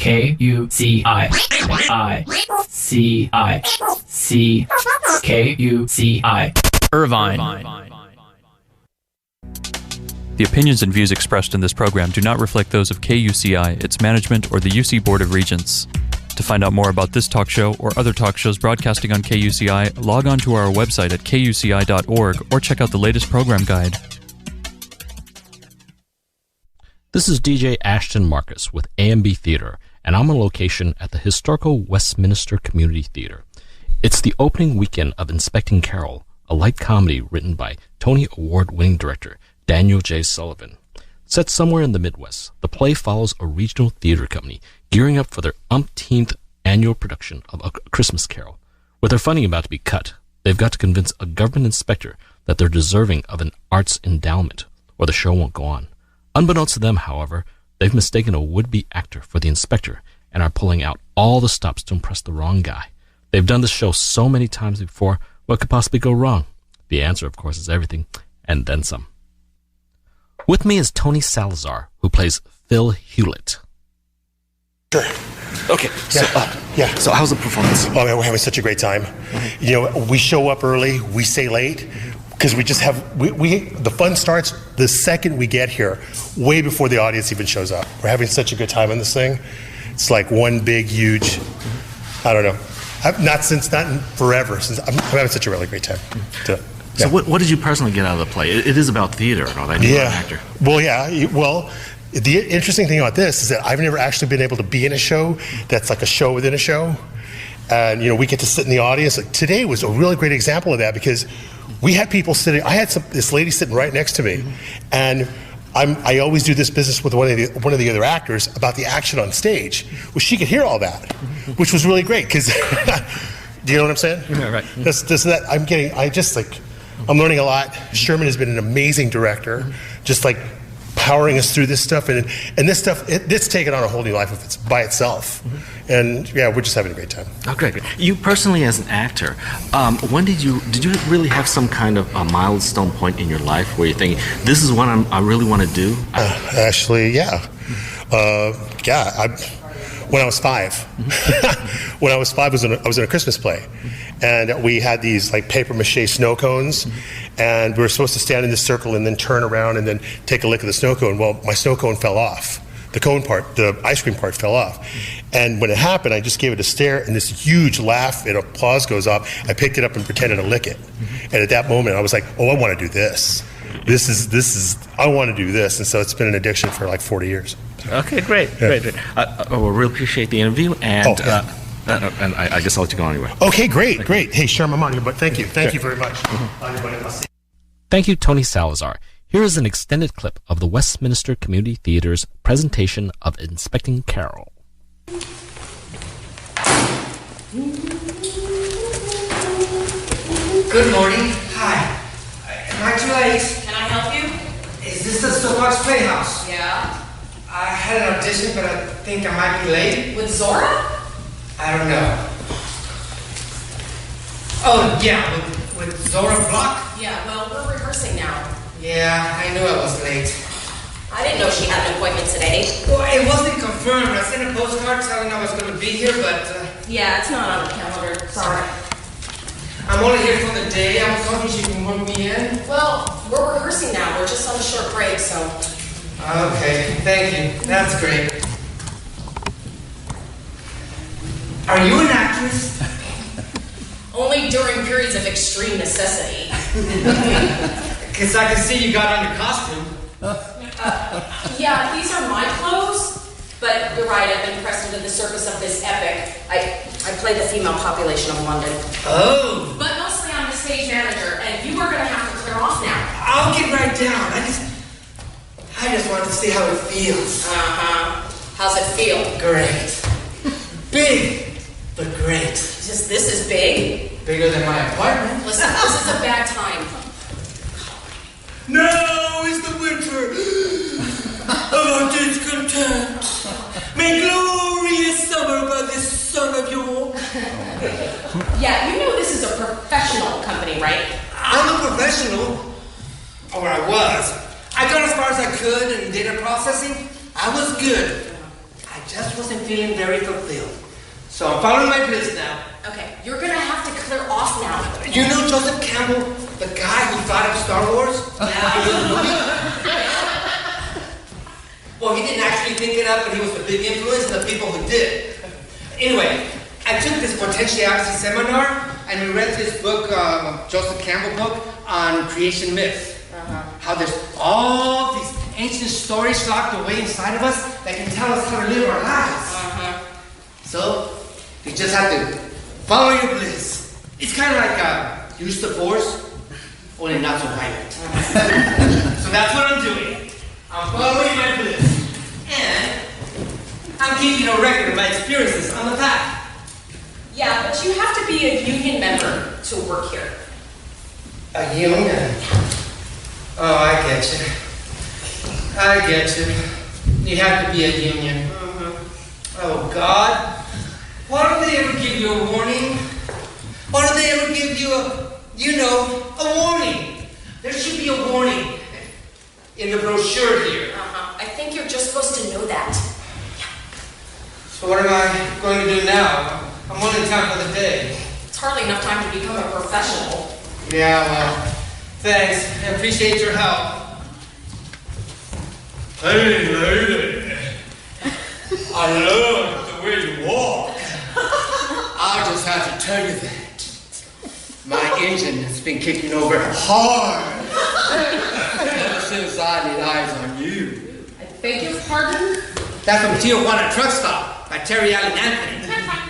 K-U-C-I. Irvine. The opinions and views expressed in this program do not reflect those of KUCI, its management, or the UC Board of Regents. To find out more about this talk show or other talk shows broadcasting on KUCI, log on to our website at kuci.org or check out the latest program guide. This is DJ Ashton Marcus with AMB Theater, and I'm on location at the historical Westminster Community Theater. It's the opening weekend of Inspecting Carol, a light comedy written by Tony Award-winning director Daniel J. Sullivan. Set somewhere in the Midwest, the play follows a regional theater company gearing up for their umpteenth annual production of A Christmas Carol. With their funding about to be cut, they've got to convince a government inspector that they're deserving of an arts endowment, or the show won't go on. Unbeknownst to them, however, they've mistaken a would-be actor for the inspector and are pulling out all the stops to impress the wrong guy. They've done this show so many times before, what could possibly go wrong? The answer, of course, is everything, and then some. With me is Tony Salazar, who plays Phil Hewlett. Sure. Okay. Yeah. So how's the performance? Oh man, we're having such a great time. Mm-hmm. You know, we show up early, we stay late, because we just have the fun starts the second we get here, way before the audience even shows up. We're having such a good time on this thing. It's like one big, huge. I don't know. Not in forever. Since I'm having such a really great time. So what did you personally get out of the play? It is about theater, and all that. You're an actor. Well, yeah. Well, the interesting thing about this is that I've never actually been able to be in a show that's like a show within a show. And, you know, we get to sit in the audience. Like, today was a really great example of that because we had people sitting. I had this lady sitting right next to me. And I always do this business with one of the other actors about the action on stage. Well, she could hear all that, which was really great because, do you know what I'm saying? Yeah, right. I'm learning a lot. Sherman has been an amazing director, just like powering us through this stuff. And this stuff, it's taken on a whole new life if it's by itself. And yeah, we're just having a great time. Okay, great. You personally as an actor, when did you really have some kind of a milestone point in your life where you're thinking, this is what I really want to do? Actually, yeah. When I was 5. When I was 5, I was in a Christmas play. And we had these like paper mache snow cones, and we were supposed to stand in this circle and then turn around and then take a lick of the snow cone. Well, my snow cone fell off. The cone part, the ice cream part fell off. And when it happened, I just gave it a stare, and this huge laugh and applause goes off. I picked it up and pretended to lick it. And at that moment, I was like, oh, I want to do this. I want to do this. And so it's been an addiction for like 40 years. Okay, great. I really appreciate the interview, and and I guess I'll let you go anyway. Okay, great. Hey, Sherm, I'm on here, but thank you very much. Thank you, Tony Salazar. Here is an extended clip of the Westminster Community Theater's presentation of Inspecting Carol. Good morning. Hi. Am I too late? Can I help you? Is this the Soapbox Playhouse? Yeah. I had an audition, but I think I might be late. With Zora? I don't know. Oh, yeah, with Zora Block? Yeah, well, we're rehearsing now. Yeah, I knew I was late. I didn't know she had an appointment today. Well, it wasn't confirmed. I sent a postcard telling I was going to be here, but... Yeah, it's not on the calendar. Sorry. I'm only here for the day. I was hoping she can work me in. Well, we're rehearsing now. We're just on a short break, so... Okay, thank you. That's great. Are you an actress? Only during periods of extreme necessity. Because I can see you got on your costume. Yeah, these are my clothes, but you're right, I've been pressed into the circus of this epic. I play the female population of London. Oh! But mostly I'm the stage manager, and you are going to have to clear off now. I'll get right down. I just wanted to see how it feels. Uh-huh. How's it feel? Great. Big, but great. This is big? Bigger than my apartment. Listen, this is a bad time. Now is the winter of our discontent. May glorious summer by this son of yours. Yeah, you know this is a professional company, right? I'm a professional. Or I was. I got as far as I could in data processing. I was good. I just wasn't feeling very fulfilled. So I'm following my bliss now. Okay, you're gonna have to clear off now. You know Joseph Campbell, the guy who thought of Star Wars? Well, he didn't actually think it up, but he was the big influence of the people who did. Anyway, I took this potentiality seminar, and we read this book, Joseph Campbell book, on creation myths. How there's all these ancient stories locked away inside of us that can tell us how to live our lives. So, you just have to follow your bliss. It's kind of like use the force, only not so violent. So that's what I'm doing. I'm following my bliss. And I'm keeping a record of my experiences on the path. Yeah, but you have to be a union member to work here. A union? Oh, I get you. I get you. You have to be a union. Oh, God. Why don't they ever give you a warning? Why don't they ever give you a warning? There should be a warning in the brochure here. I think you're just supposed to know that. So what am I going to do now? I'm only in town for the day. It's hardly enough time to become a professional. Yeah, well, thanks. I appreciate your help. Hey, lady. I love the way you walk. I just have to tell you that my engine has been kicking over hard ever since I laid eyes on you. I beg your pardon? That's from Tijuana Truck Stop by Terry Allen Anthony.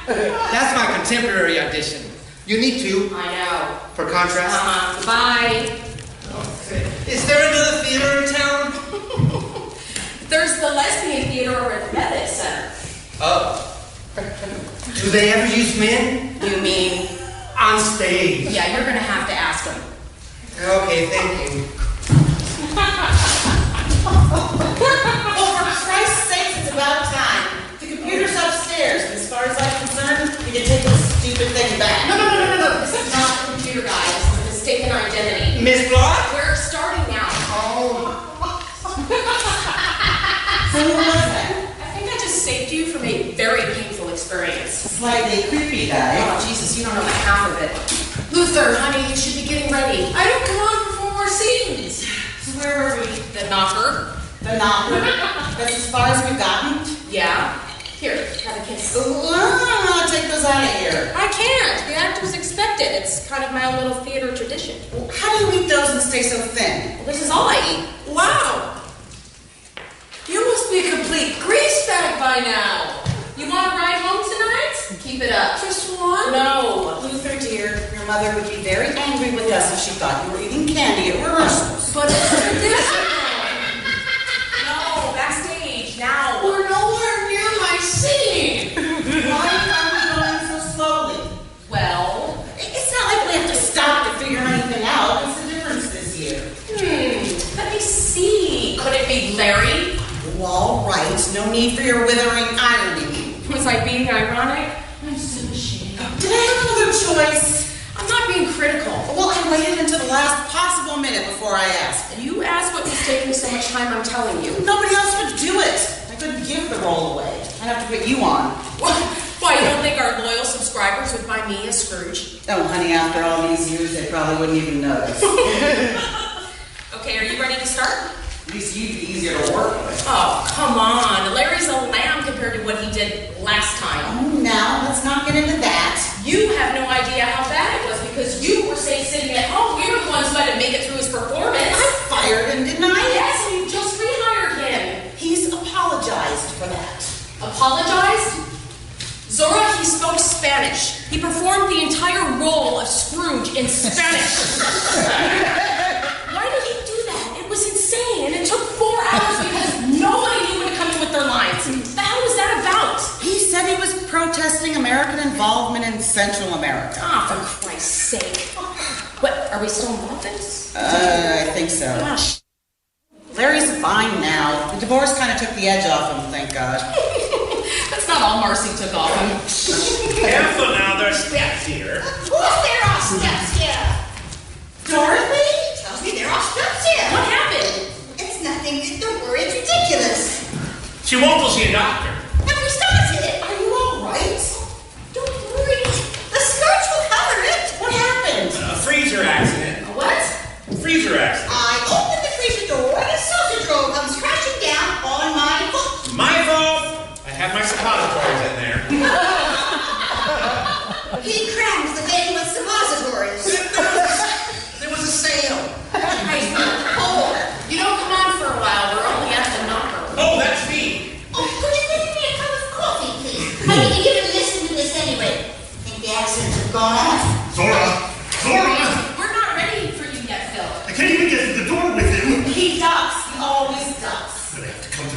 That's my contemporary audition. You need to. I know. For contrast. Bye. Is there another theater in town? There's the lesbian theater over at the Methodist Center. Oh. Do they ever use men? You mean? On stage. Yeah, you're gonna have to ask them. Okay, thank you. Oh, for Christ's sake, it's about time. The computer's upstairs, and as far as I'm concerned, you can take this stupid thing back. No. This is not the computer guy. It's a mistaken identity. Miss Block? We're starting now. Oh. So who was that? I think I just saved you from a very painful experience. Slightly creepy guy. Oh, Jesus, you don't know half of it. Luther, honey, you should be getting ready. I don't come on for 4 more scenes. So where were we? The knocker. The knocker. That's as far as we've gotten? Yeah. Here, have a kiss. I'll take those out of here. I can't. The actors expect it. It's kind of my own little theater tradition. How do you eat those and stay so thin? Well, this is all I eat. Wow! You must be a complete grease bag by now. You want to ride home tonight? Keep it up. Just one? No. Luther, dear, your mother would be very angry with us if she thought you were eating candy at rehearsals. But it's traditional. No, backstage, now. We're nowhere near my scene. Why are we going so slowly? Well, It's not like we have to stop to figure anything out. What's the difference this year? let me see. Could it be Larry? Well, all right. No need for your withering irony. Was I being ironic? I'm so ashamed. Did I have another choice? I'm not being critical. Well, I waited until the last possible minute before I asked. You asked what was taking so much time, I'm telling you. Nobody else would do it. I couldn't give the role away. I'd have to put you on. Why, you don't think our loyal subscribers would find me a Scrooge? Oh, honey, after all these years, they probably wouldn't even notice. Okay, are you ready to start? At least you'd be easier to work with. Oh, come on. Larry's a lamb compared to what he did last time. Oh, now, let's not get into that. You have no idea how bad it was because you were safe sitting at home. We were the ones who had to make it through his performance. I fired him, didn't I? Yes, and you just rehired him. He's apologized for that. Apologized? Zora, he spoke Spanish. He performed the entire role of Scrooge in Spanish. Why did he do that? It was insane, and it took 4 hours because nobody knew when to come in with their lines. The hell was that about? He said he was protesting American involvement in Central America. Ah, for Christ's sake. What, are we still involved in this? I think so. Gosh. Larry's fine now. The divorce kind of took the edge off him, thank God. That's not all Marcy took off him. Careful now, there's steps here. Who's there on steps here? Dorothy? Tells me there are steps here. What happened? It's nothing. Don't worry. It's ridiculous. She won't go see a doctor. Every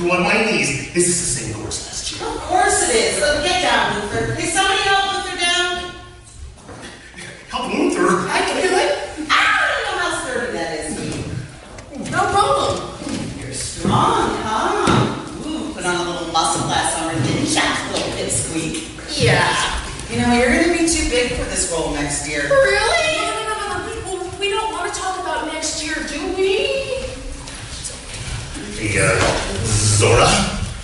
flew on my knees. Is this the same course last year? Of course it is. Get down, Luther. Hey, somebody help Luther down. Help Luther? I can do it. I don't know how sturdy that is, Steve. No problem. You're strong, huh? Ooh, put on a little muscle last summer, didn't you? A little pipsqueak. Yeah. You know, you're going to be too big for this role next year. Really? No. We don't want to talk about next year, do we? Hey, Zora?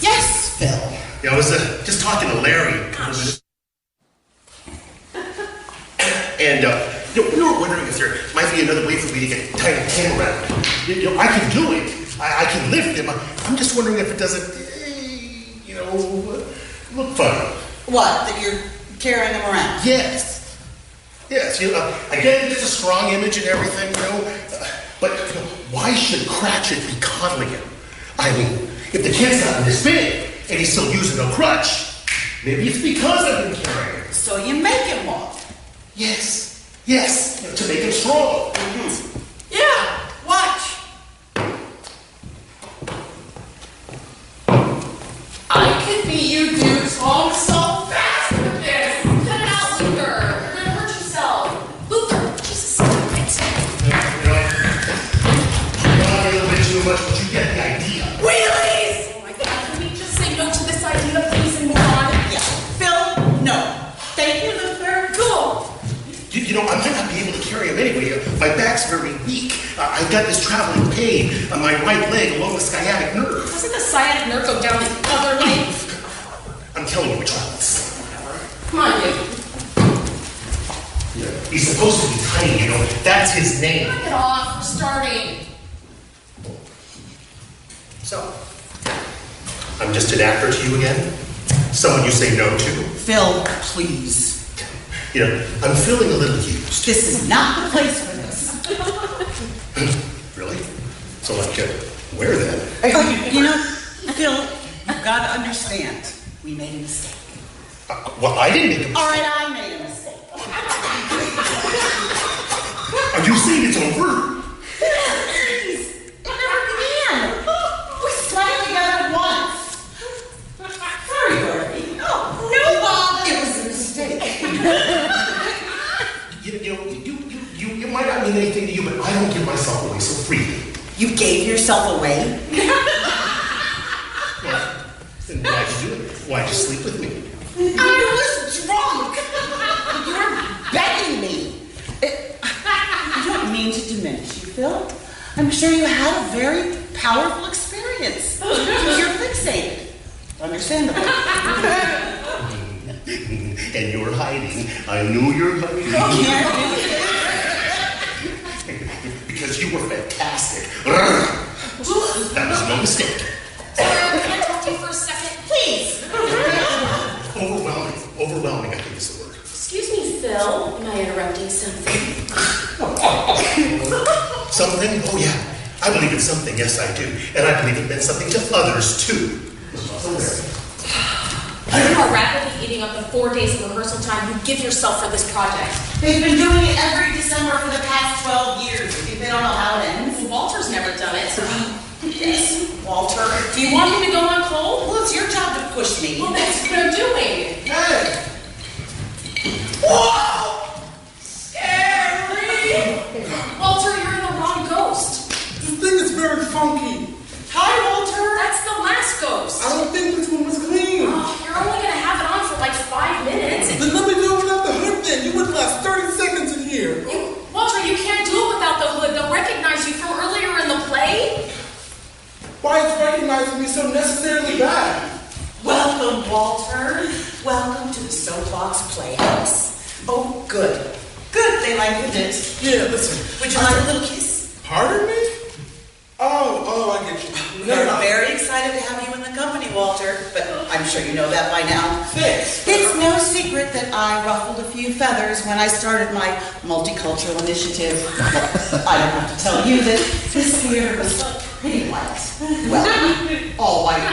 Yes, Phil. Yeah, I was just talking to Larry. And we were wondering if there might be another way for me to get Tiny Tim around. I can do it. I can lift him. I'm just wondering if it doesn't, look funny. What? That you're carrying him around? Yes. Yes, I get it's a strong image and everything, but why should Cratchit be coddling him? I mean, if the kid's not this big and he's still using a crutch, maybe it's because I've been carrying him. So you make him walk? Yes, to make him strong. Mm-hmm. Yeah, watch. I could be you, dude. Talk so fast with this. Cut it out, Luther. You're going to hurt yourself. Luther, Jesus, stop it. A little bit too much, but you get the idea. Wheelies! Oh my God, can we just say no to this idea, please, and move on? Yeah. Phil, no. Thank you, Luther. Cool. I might not be able to carry him anyway. My back's very weak. I've got this traveling pain on my right leg along the sciatic nerve. Doesn't the sciatic nerve go down the other leg? I'm telling you which ones. Come on, dude. He's supposed to be Tiny, That's his name. Knock it off. We're starting. So, I'm just an actor to you again? Someone you say no to? Phil, please. I'm feeling a little used. This is not the place for this. Really? So, where then? Phil, you've got to understand. We made a mistake. Well, I didn't make a mistake. All right, I made a mistake. Are you saying it's over? Please! It never began. We slept together once. Sorry, Dorothy. No, Bob. It was a mistake. You might not mean anything to you, but I don't give myself away so freely. You gave yourself away? Well, then why'd you do it? Why'd you sleep with me? I was drunk. You were begging me. I don't mean to diminish you, Phil. I'm sure you had a very powerful experience. You're fixated. Understandable. And you're hiding. I knew you're hiding. You can't do it. Because you were fantastic. That was no mistake. Sarah, can I talk to you for a second? Please. Overwhelming, I think is the word. Excuse me, Phil. Am I interrupting something? Something? Oh, yeah. I believe in something. Yes, I do. And I believe it meant something to others, too. You are rapidly eating up the 4 days of rehearsal time you give yourself for this project. They've been doing it every December for the past 12 years. They don't know how it ends. Walter's never done it, so Yes, Walter. do you want me to go on cold? Well, it's your job to push me. Well, that's what I'm doing. Good. Whoa! Scary! Walter, you're the wrong ghost. This thing is very funky. Hi, Walter. That's the last ghost. I don't think this one was clean. Oh, you're only going to have it on for like 5 minutes. Then let me do it without the hood then. You wouldn't last 30 seconds in here. Walter, you can't do it without the hood. They'll recognize you from earlier in the play. Why is recognizing me so necessarily bad? Welcome, Walter. Welcome to the Soapbox Playhouse. Oh, good. Good, they like you did. Yeah, listen. Would you like a little kiss? Pardon me? Oh, I get you. We're very excited to have you in the company, Walter, but I'm sure you know that by now. Thanks. It's no secret that I ruffled a few feathers when I started my multicultural initiative. I don't have to tell you that this theater was pretty white. Well, all white,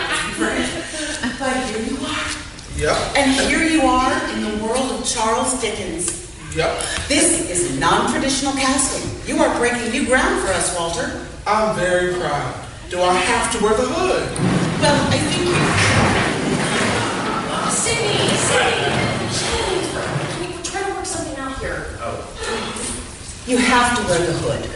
but here you are. Yep. And here you are in the world of Charles Dickens. Yep. This is a non-traditional casting. You are breaking new ground for us, Walter. I'm very proud. Do I have to wear the hood? Well, Sydney! Jeez, we're trying to work something out here. You have to wear the hood.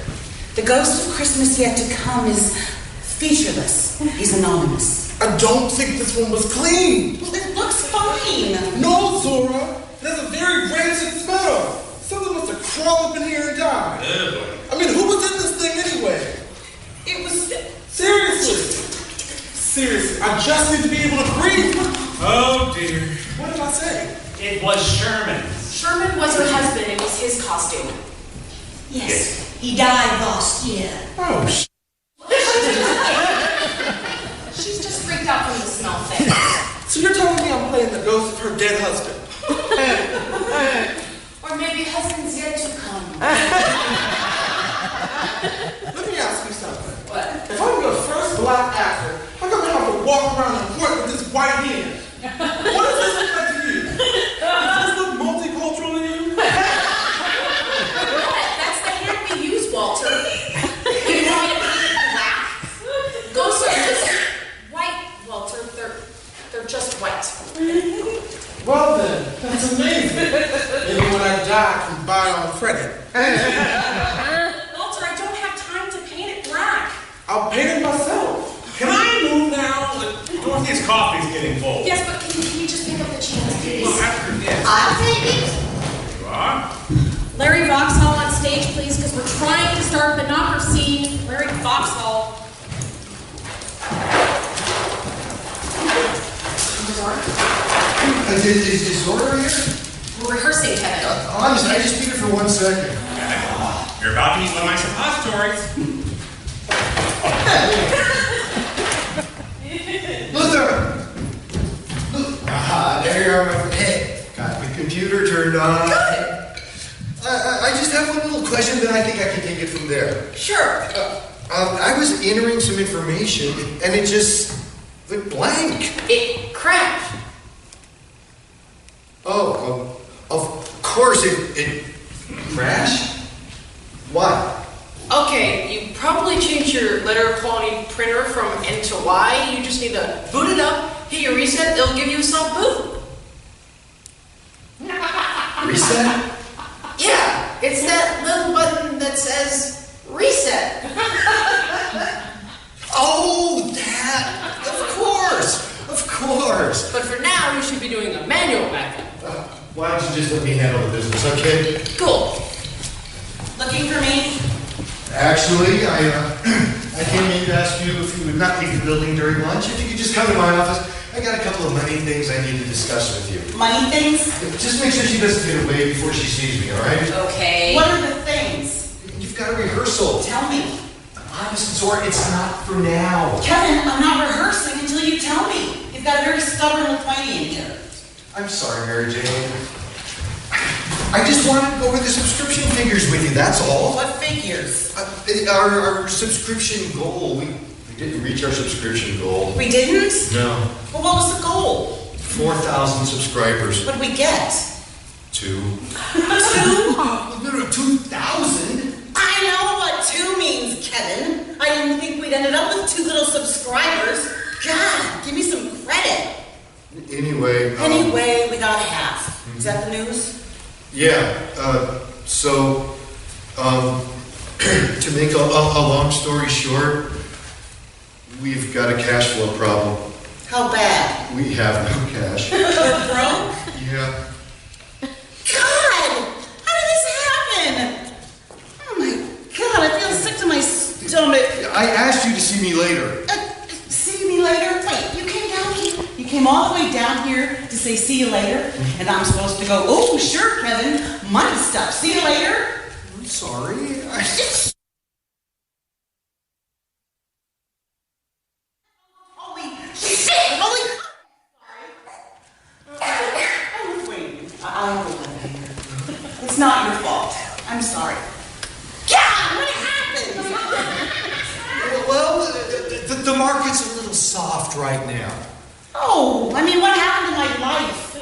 The ghost of Christmas yet to come is featureless. He's anonymous. I don't think this one was clean. Well, it looks fine. No, Zora. There's a very rancid smell. Something must have crawled up in here and died. I mean, who was in this thing anyway? It was... Seriously, I just need to be able to breathe. Oh, dear. What did I say? It was Sherman. Sherman was her husband. It was his costume. Yes, he died last year. Oh, She's just freaked out from the smell thing. So you're telling me I'm playing the ghost of her dead husband? Or maybe husband's yet to come. Let me ask you something. What? If I'm your first black actor, how come I have to walk around the court with this white hand? What does this look like to you? Does this look multicultural to you? That's the hand we use, Walter. You want me to paint it black? Ghosts are just white, Walter. They're just white. Well then, that's amazing. Maybe when I die, I can buy on credit. Walter, I don't have time to paint it black. I'll paint it myself. Can I move now? Dorothy's coffee's getting full. Yes, but can you just pick up the chance, please? Well, after this. I'll take it. You are? Larry Vauxhall on stage, please, because we're trying to start the knocker scene. Larry Vauxhall. Is Zora here? We're rehearsing, Kevin. Honestly, I just need her for 1 second. You're about to eat one of my suppositories. Luther! Aha, there you are, my friend. Hey, got the computer turned on. I just have one little question, then I think I can take it from there. Sure. I was entering some information, and it just went blank. It crashed. Oh, of course it crashed? Why? Okay, you probably changed your letter quality printer from N to Y. You just need to boot it up, hit your reset, it'll give you a soft boot. Reset? Yeah, it's that little button that says reset. Oh, that! Of course! But for now, you should be doing a manual backup. Why don't you just let me handle the business, okay? Cool. Looking for me? Actually, I came in to ask you if you would not leave the building during lunch. If you could just come to my office, I got a couple of money things I need to discuss with you. Money things? Just make sure she doesn't get away before she sees me, all right? Okay. What are the things? You've got a rehearsal. Tell me. Honest, Zora, it's not for now. Kevin, I'm not rehearsing until you tell me. You've got a very stubborn Lithuanian here. I'm sorry, Mary Jane. I just wanted to go over the subscription figures with you, that's all. What figures? Our subscription goal. We didn't reach our subscription goal. We didn't? No. Well, what was the goal? 4,000 subscribers. What did we get? 2. 2? No, 2,000? I know what 2 means, Kevin. I didn't think we'd ended up with 2 little subscribers. God, give me some credit. Anyway, we got half. Is that the news? Yeah, to make a long story short, we've got a cash flow problem. How bad? We have no cash. We're broke? Yeah. God! How did this happen? Oh my God, I feel sick to my stomach. I asked you to see me later. See me later? Wait, you came down here? You came all the way down here to say see you later? And I'm supposed to go, oh, sure, Kevin, money stuff. See you later? I'm sorry. Holy shit! Holy... Wait, I'll go down here. It's not your fault. I'm sorry. God, what happened? Well, the market's a little soft right now. Oh, I mean, what happened to my life?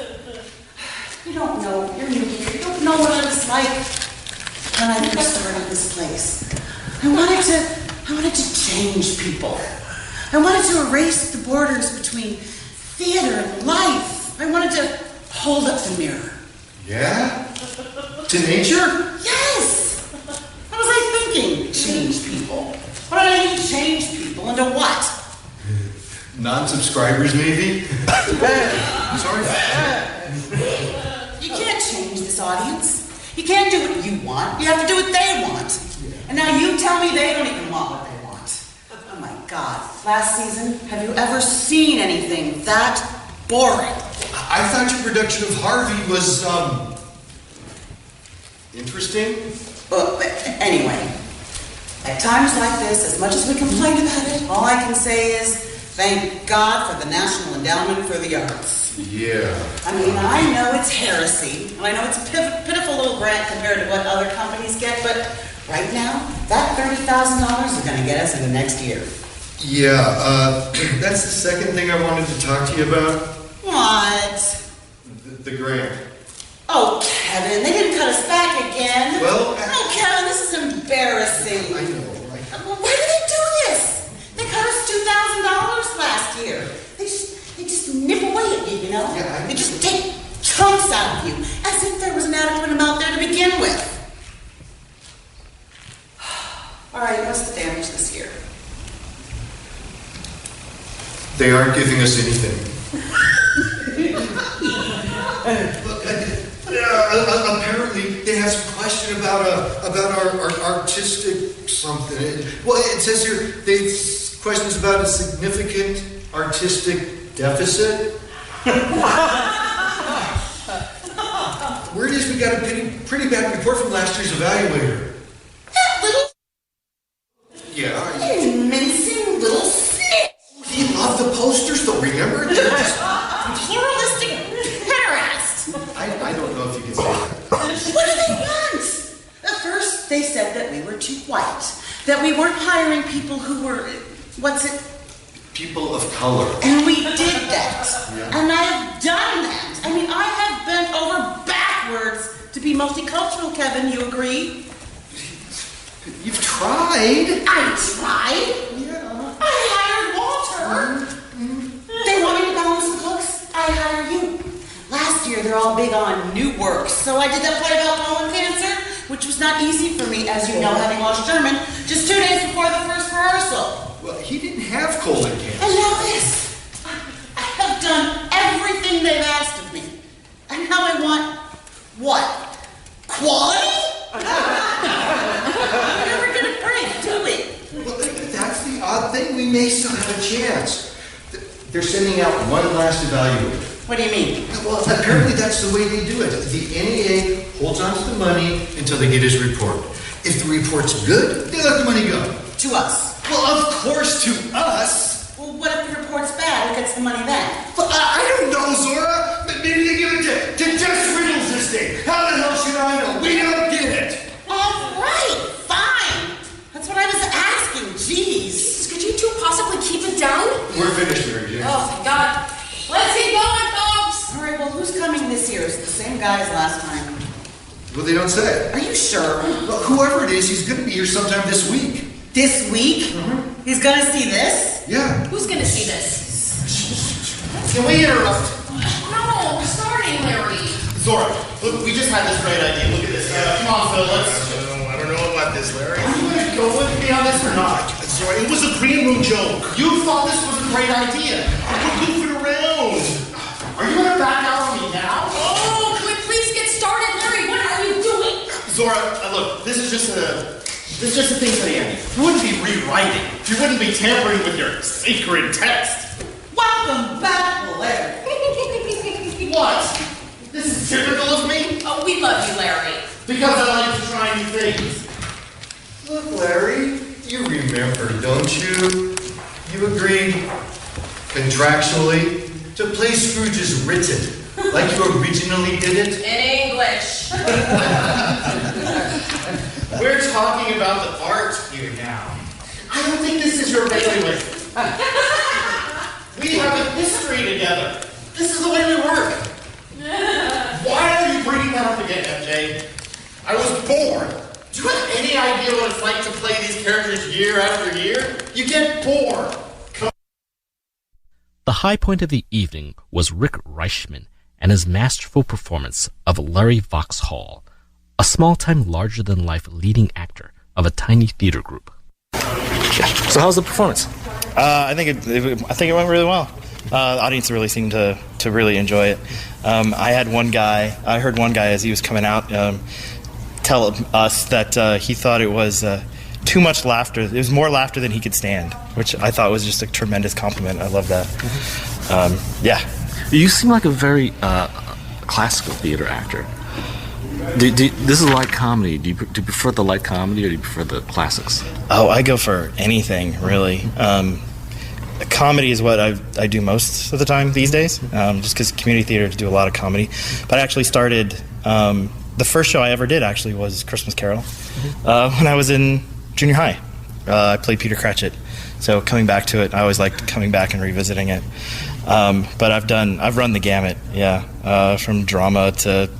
You don't know. You're new here. You don't know what I was like when I first started this place. I wanted to change people. I wanted to erase the borders between theater and life. I wanted to hold up the mirror. Yeah? To nature? Yes! What was I thinking? Change people. What did I mean, change people? Into what? Non-subscribers, maybe? Sorry. You can't change this audience. You can't do what you want. You have to do what they want. And now you tell me they don't even want what they want. Oh my God. Last season, have you ever seen anything that boring? I thought your production of Harvey was, interesting. Well, anyway, at times like this, as much as we complain about it, all I can say is, thank God for the National Endowment for the Arts. Yeah. I mean, I know it's heresy, and I know it's a pitiful little grant compared to what other companies get, but right now, that $30,000 is going to get us into next year. Yeah, that's the second thing I wanted to talk to you about. What? The grant. Oh, Kevin, they didn't cut us back again. Well, oh, Kevin, this is embarrassing. I know. Why do they do this? They cut us $2,000 last year. They just nip away at you, you know? Yeah, they just take chunks out of you, as if there was an adequate amount there to begin with. All right, what's the damage this year? They aren't giving us anything. Apparently, they have some question about our artistic something. Well, it says here they questions about a significant artistic deficit. Word is we got a pretty bad report from last year's evaluator. That little... Yeah. You mincing little snitch. He loved the posters, though, remember? Pluralistic pederast. I don't know if you can say that. What do they want? At first, they said that we were too white, that we weren't hiring people who were, People of color. And we did that. Yeah. And I have done that. I mean, I have bent over backwards to be multicultural, Kevin. You agree? You've tried. I tried. Yeah. I hired Walter. They want me to balance the books. I hire you. Last year, they're all big on new works, so I did that play about colon cancer, which was not easy for me, as you know, having lost German, just 2 days before the first rehearsal. Well, he didn't have colon cancer. And now this. I have done everything they've asked of me. And now I want what? Quality? We're never going to break, do we? Well, that's the odd thing. We may still have a chance. They're sending out one last evaluator. What do you mean? Well, apparently that's the way they do it. The NEA holds on to the money until they get his report. If the report's good, they let the money go. To us. Well, of course, to us. Well, what if the report's bad? Who gets the money then? Well, I don't know, Zora. Maybe they give it to Jess Riddles this day. How the hell should I know? We don't get it. All right, fine. That's what I was asking. Jeez. Could you two possibly keep it down? We're finished, Mary Jane. Oh, thank God. Let's get going, folks! All right, well, who's coming this year? Is it the same guy as last time? Well, they don't say. Are you sure? Well, whoever it is, he's going to be here sometime this week. This week? Mm-hmm. He's gonna see this? Yeah. Who's gonna see this? Can we interrupt? No, we're starting, Larry. Zora, look, we just had this great idea. Look at this. Come on, Phil, let's... I don't know about this, Larry. Are you going to go with me on this or not? Zora, it was a green room joke. You thought this was a great idea. We're goofing around. Are you going to back out on me now? Oh, can we please get started, Larry? What are you doing? Zora, look, this is just a thing for the end. You wouldn't be rewriting. You wouldn't be tampering with your sacred text. Welcome back, Larry. What? This is typical of me? Oh, we love you, Larry. Because I like to try new things. Look, Larry, you remember, don't you? You agreed contractually to play Scrooge as written, like you originally did it. In English. We're talking about the art here now. I don't think this is your bailiwick. We have a history together. This is the way we work. Why are you bringing that up again, MJ? I was bored. Do you have any idea what it's like to play these characters year after year? You get bored. The high point of the evening was Rick Reichman and his masterful performance of Larry Vauxhall, a small-time, larger-than-life leading actor of a tiny theater group. So how was the performance? I think it went really well. The audience really seemed to really enjoy it. I heard one guy as he was coming out tell us that he thought it was too much laughter. It was more laughter than he could stand, which I thought was just a tremendous compliment. I love that. Yeah. You seem like a very classical theater actor. This is light comedy. Do you prefer the light comedy or do you prefer the classics? Oh, I go for anything, really. Comedy is what I do most of the time these days, just because community theater do a lot of comedy. But I actually started, the first show I ever did actually was Christmas Carol when I was in junior high. I played Peter Cratchit. So coming back to it, I always liked coming back and revisiting it. But I've run the gamut, yeah, from drama to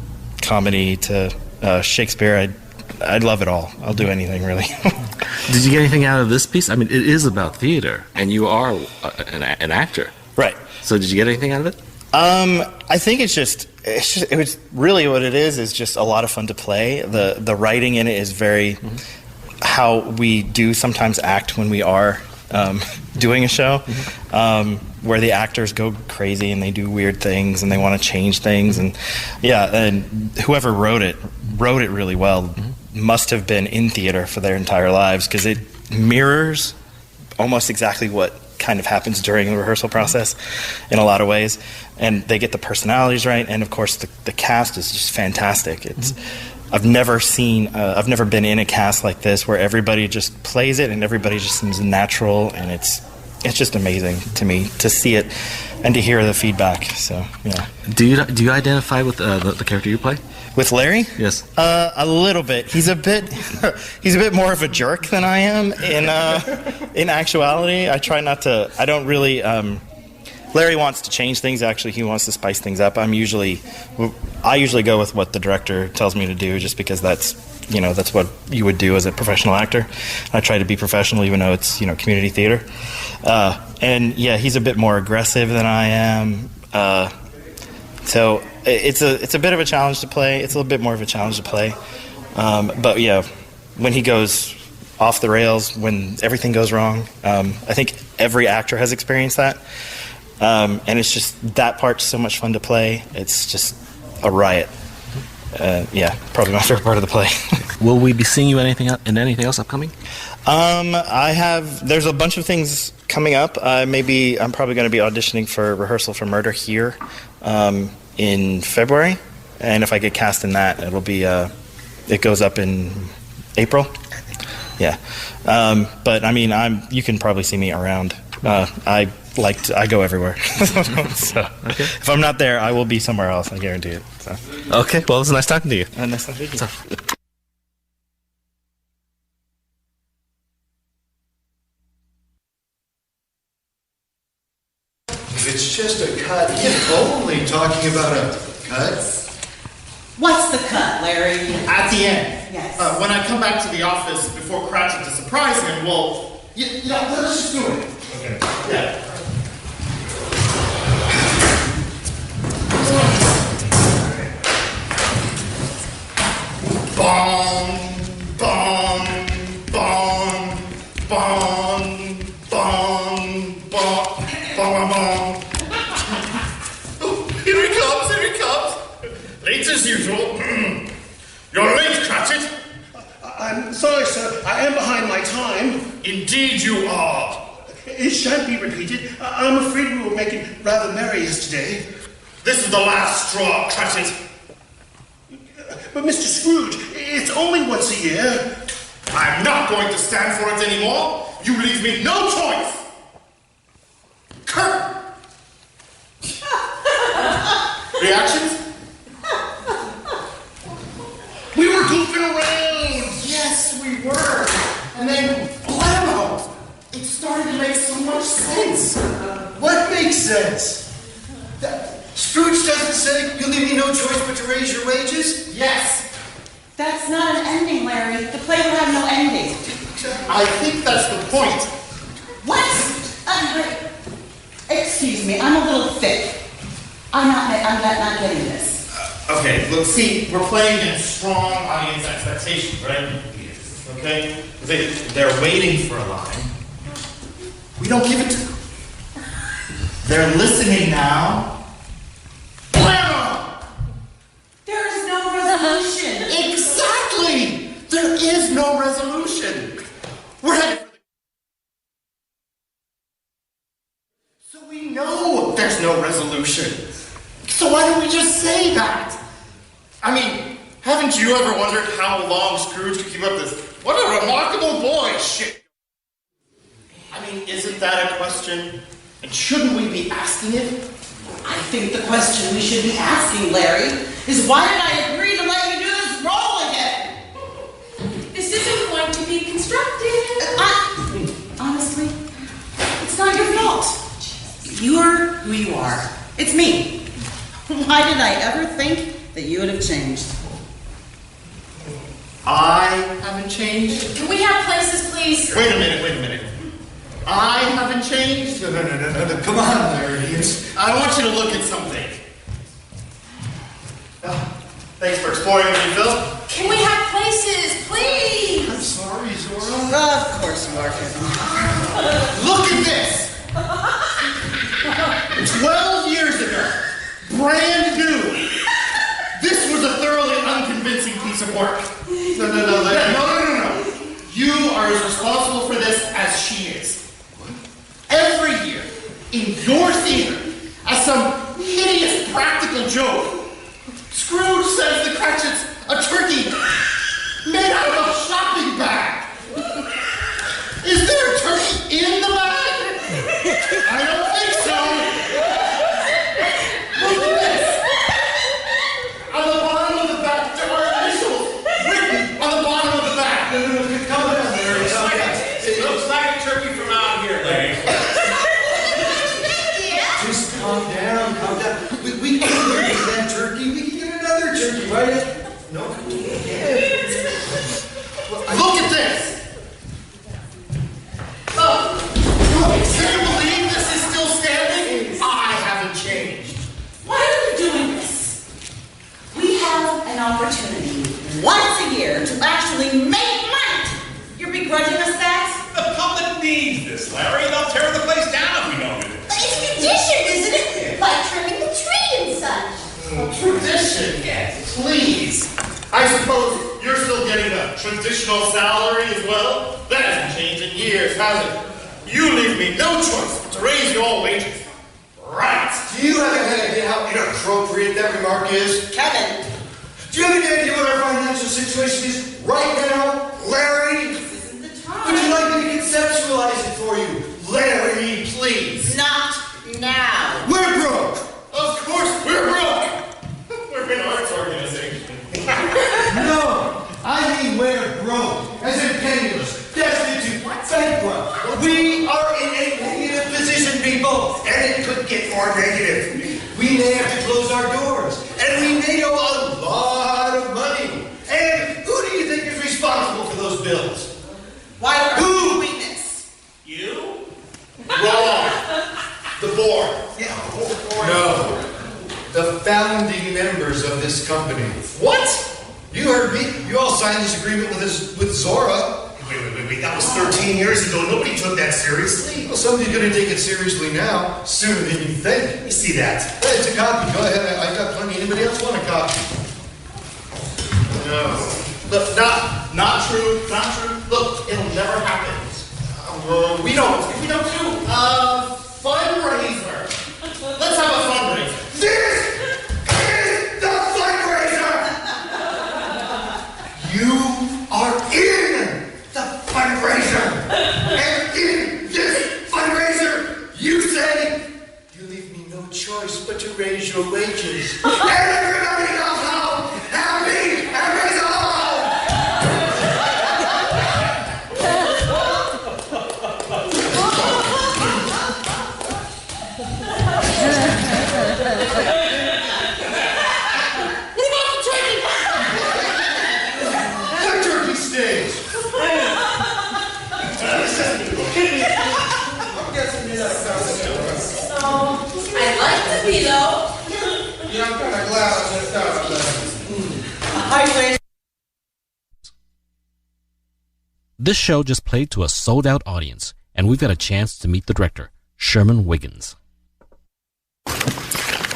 comedy to Shakespeare. I'd love it all. I'll do anything, really. Did you get anything out of this piece? I mean, it is about theater, and you are an actor. Right. So did you get anything out of it? I think it was really what it is just a lot of fun to play. The writing in it is very how we do sometimes act when we are doing a show, where the actors go crazy and they do weird things and they want to change things, and whoever wrote it really well. Must have been in theater for their entire lives, because it mirrors almost exactly what kind of happens during the rehearsal process in a lot of ways, and they get the personalities right, and of course the cast is just fantastic. I've never been in a cast like this where everybody just plays it and everybody just seems natural, and it's just amazing to me to see it and to hear the feedback. So yeah. Do you identify with the character you play? With Larry? Yes. A little bit. He's a bit more of a jerk than I am in actuality. I try not to. I don't really. Larry wants to change things. Actually, he wants to spice things up. I usually go with what the director tells me to do, just because that's what you would do as a professional actor. I try to be professional, even though it's community theater. And yeah, he's a bit more aggressive than I am. So it's a bit of a challenge to play. It's a little bit more of a challenge to play. But yeah, when he goes off the rails, when everything goes wrong, I think every actor has experienced that. And it's just, that part's so much fun to play. It's just a riot. Yeah, probably my favorite part of the play. Will we be seeing you in anything else upcoming? There's a bunch of things coming up. I'm probably going to be auditioning for Rehearsal for Murder here in February, and if I get cast in that, it'll be it goes up in April. Yeah, but I mean, you can probably see me around. I go everywhere. So if I'm not there, I will be somewhere else. I guarantee it. So. Okay, well, it was nice talking to you. Nice talking to you. If it's just a cut, only talking about a cut. What's the cut, Larry? At the end. Yes. When I come back to the office before Cratchit to surprise him, well, yeah, let's just do it. Okay. Yeah. Bong, bong, bong, bong, bong, bong, bong, bong. Oh, here he comes. Late as usual. You're late, Cratchit. I'm sorry, sir. I am behind my time. Indeed you are. It shan't be repeated. I'm afraid we were making rather merry yesterday. This is the last straw, Cratchit. But Mr. Scrooge, it's only once a year. I'm not going to stand for it anymore. You leave me no choice. Curtain. Reactions? We were goofing around. Yes, we were. And then, blammo! It started to make so much sense. What makes sense? Scrooge doesn't say you'll leave me no choice but to raise your wages? Yes. That's not an ending, Larry. The play will have no ending. I think that's the point. What? Excuse me, I'm a little thick. I'm not getting this. Okay, look, see, we're playing against strong audience expectations, right? Okay? They're waiting for a line. We don't give it to them. They're listening now. Blammo! There is no resolution. Exactly! There is no resolution. We're headed for the... So we know there's no resolution. So why don't we just say that? I mean, haven't you ever wondered how long Scrooge could keep up this "what a remarkable boy" shit? I mean, isn't that a question? And shouldn't we be asking it? I think the question we should be asking, Larry, is why did I agree to let you do this role again? This isn't going to be constructive. Honestly, it's not your fault. You're who you are. It's me. Why did I ever think that you would have changed? I haven't changed? Can we have places, please? Wait a minute. I haven't changed? No. Come on, Larry. I want you to look at something. Thanks for exploring with me, Phil. Can we have places, please? I'm sorry, Zora. Of course you are. Look at this! 12 years ago, brand new. This was a thoroughly unconvincing piece of work. No. You are as responsible for this as she is. Every year, in your theater, as some hideous practical joke, Scrooge sends the Cratchits a turkey made out of a shopping bag. Is there a turkey in the bag? I don't think so. Look at this. On the bottom of the bag, there are initials written on the bottom of the bag. No, calm down, Larry. It looks like a turkey from out here, Larry. Just calm down. We can get that turkey. We can get another turkey, right? No. Look at this. Can you believe this is still standing? I haven't changed. Why are we doing this? We have an opportunity once a year to actually make money. You're begrudging us that? The public needs this, Larry. They'll tear the place down if we don't do it. But it's tradition, isn't it? Like trimming the tree and such. Tradition? Please. I suppose you're still getting a traditional salary as well? That hasn't changed in years, has it? You leave me no choice but to raise your wages. Right. Do you have any idea how inappropriate that remark is? Kevin. Do you have any idea what our financial situation is right now, Larry? This isn't the time. Would you like me to conceptualize it for you? Larry, please. Not now. We're broke. Of course, we're broke. We're an arts organization. No, I mean we're broke, as in penniless, destitute, bankrupt. We are in a negative position, people, and it could get more negative. We may have to close our doors, and we may owe a lot of money. And who do you think is responsible for those bills? Why are we doing this? You? Wrong. The board. No, the founding members of this company. What? You heard me. You all signed this agreement with Zora. Wait. That was 13 years ago. Nobody took that seriously. Well, somebody's going to take it seriously now, sooner than you think. You see that? Hey, it's a copy. Go ahead. I've got plenty. Anybody else want a copy? No. Look, not true. Not true. Look, it'll never happen. We don't do fundraiser. Let's have a fundraiser. This is the fundraiser! You are in the fundraiser! And in this fundraiser, you say, you leave me no choice but to raise your wages. And everybody knows how happy and resolved! This show just played to a sold-out audience, and we've got a chance to meet the director, Sherman Wiggins.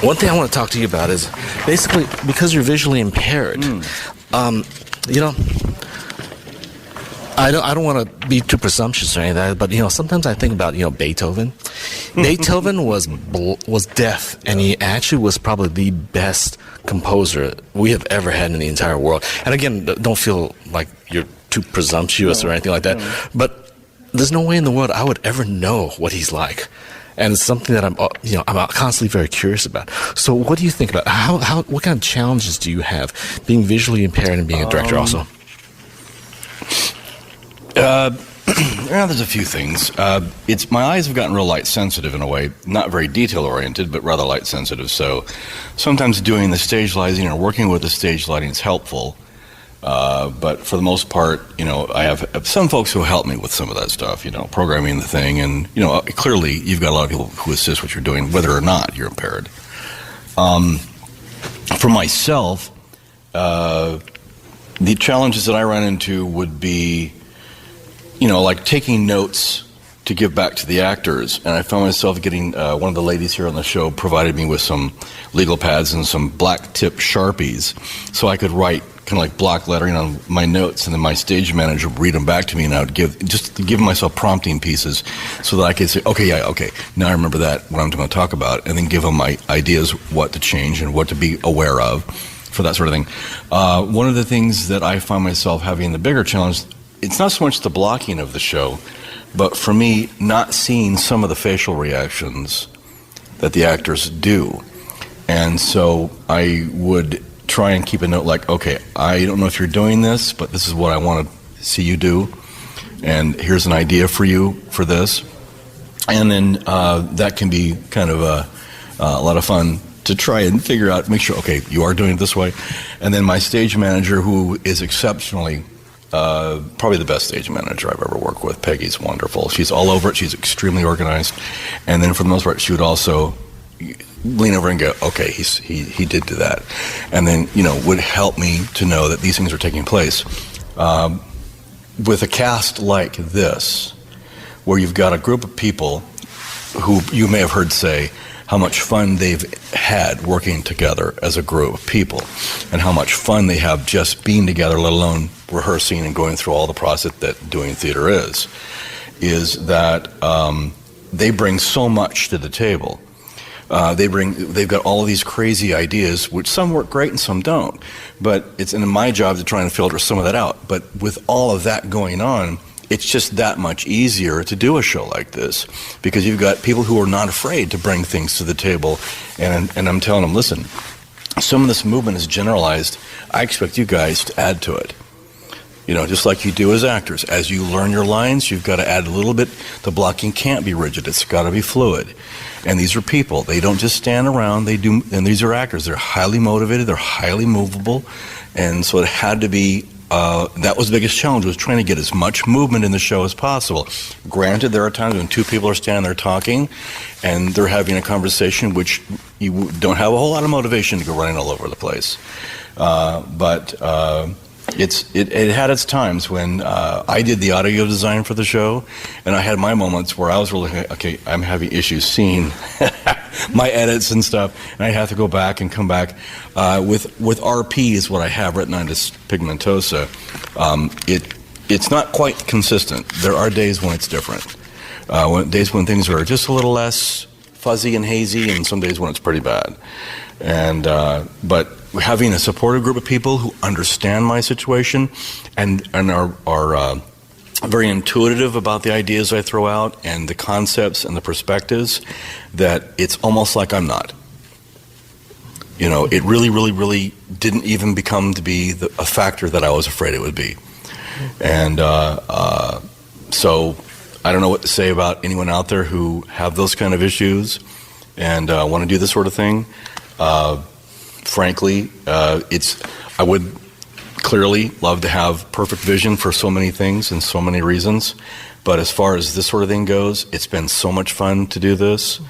One thing I want to talk to you about is basically because you're visually impaired. You know, I don't want to be too presumptuous or anything, but you know, sometimes I think about Beethoven. Beethoven was deaf, and he actually was probably the best composer we have ever had in the entire world. And again, don't feel like you're too presumptuous or anything like that. But there's no way in the world I would ever know what he's like. And it's something that I'm constantly very curious about. So, what do you think about what kind of challenges do you have being visually impaired and being a director also? There's a few things. My eyes have gotten real light sensitive in a way, not very detail oriented, but rather light sensitive. So, sometimes doing the stage lighting or working with the stage lighting is helpful. But for the most part, I have some folks who help me with some of that stuff, programming the thing. And, clearly you've got a lot of people who assist what you're doing, whether or not you're impaired. For myself, the challenges that I run into would be, like taking notes to give back to the actors. And I found myself getting, one of the ladies here on the show provided me with some legal pads and some black tip Sharpies so I could write kind of like block lettering on my notes, and then my stage manager would read them back to me, and I would give myself prompting pieces so that I could say, okay, now I remember that, what I'm going to talk about, and then give them my ideas, what to change and what to be aware of for that sort of thing. One of the things that I find myself having the bigger challenge, it's not so much the blocking of the show, but for me, not seeing some of the facial reactions that the actors do. And so I would try and keep a note like, okay, I don't know if you're doing this, but this is what I want to see you do, and here's an idea for you for this. And then that can be kind of a lot of fun to try and figure out, make sure, okay, you are doing it this way. And then my stage manager, who is exceptionally, probably the best stage manager I've ever worked with, Peggy's wonderful. She's all over it. She's extremely organized. And then for the most part, she would also lean over and go, okay, he did do that. And then, would help me to know that these things are taking place. With a cast like this, where you've got a group of people who you may have heard say how much fun they've had working together as a group of people, and how much fun they have just being together, let alone rehearsing and going through all the process that doing theater is that they bring so much to the table. They've got all of these crazy ideas, which some work great and some don't. But it's in my job to try and filter some of that out. But with all of that going on, it's just that much easier to do a show like this, because you've got people who are not afraid to bring things to the table. And I'm telling them, listen, some of this movement is generalized. I expect you guys to add to it. Just like you do as actors. As you learn your lines, you've got to add a little bit. The blocking can't be rigid. It's got to be fluid. And these are people. They don't just stand around. They do, and these are actors. They're highly motivated. They're highly movable. And so it had to be, that was the biggest challenge, was trying to get as much movement in the show as possible. Granted, there are times when two people are standing there talking, and they're having a conversation which you don't have a whole lot of motivation to go running all over the place. But it had its times when I did the audio design for the show, and I had my moments where I was really, okay, I'm having issues seeing my edits and stuff, and I have to go back and come back. With RP is what I have retinitis pigmentosa. It's not quite consistent. There are days when it's different. Days when things are just a little less fuzzy and hazy, and some days when it's pretty bad. And but having a supportive group of people who understand my situation and are very intuitive about the ideas I throw out and the concepts and the perspectives, that it's almost like I'm not. It really, really, really didn't even become to be a factor that I was afraid it would be. And so I don't know what to say about anyone out there who have those kind of issues and want to do this sort of thing. Frankly, I would clearly love to have perfect vision for so many things and so many reasons, but as far as this sort of thing goes, it's been so much fun to do this.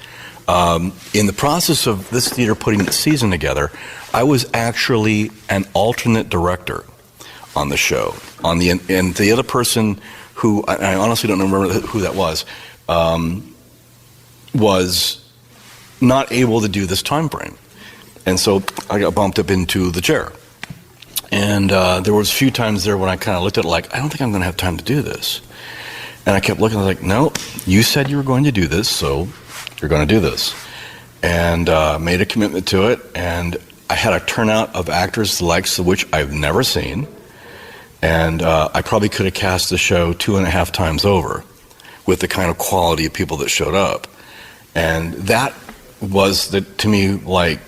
In the process of this theater putting its season together, I was actually an alternate director on the show. And the other person who, I honestly don't remember who that was not able to do this time frame. And so I got bumped up into the chair. And there was a few times there when I kind of looked at it like, I don't think I'm going to have time to do this. And I kept looking, I was like, no, you said you were going to do this, so you're going to do this. And made a commitment to it, and I had a turnout of actors the likes of which I've never seen. And I probably could have cast the show 2.5 times over with the kind of quality of people that showed up. And that was, to me, like,